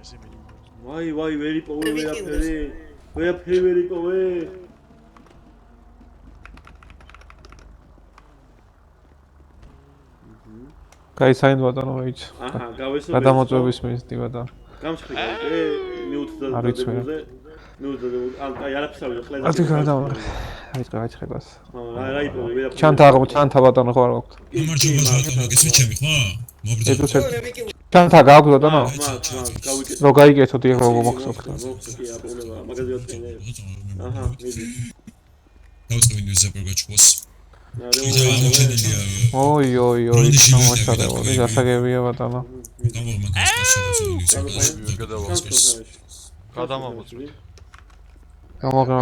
ესე მინიმუმ. ვაი, ვერ იპოვე ვერაფერი ვერ იპოვე. კაი საინდ ბატონო ვეიც. აჰა, გავესწრებ. გადამოწვევის მინისტრი ბატონო. გამჩხი მიუწდა დადებულზე. აი არაფერს არ ვიყლე. ათი გადავა. აიწყე გას. რა იპოვე ვერაფერი. ჩანთა ბატონო ხო არ გაქვთ. გამარჯობა ბატონო, გესმიჩები ხო? მოგბრძოლეთ. ჩანთა გაქვთ ბატონო? მას გავიკეთე. რო გაიგეთოთ იქ როგორ მოხსოვთ. მოხსოვთ კი აპოვნება, მაგაზე ვაწინე. აჰა, მიდი. დავწყევინდი ზეპროგაჩვას. ოი, სამოჩარეული გასაგებია ბატონო. გადამამოწმე. გამოგრა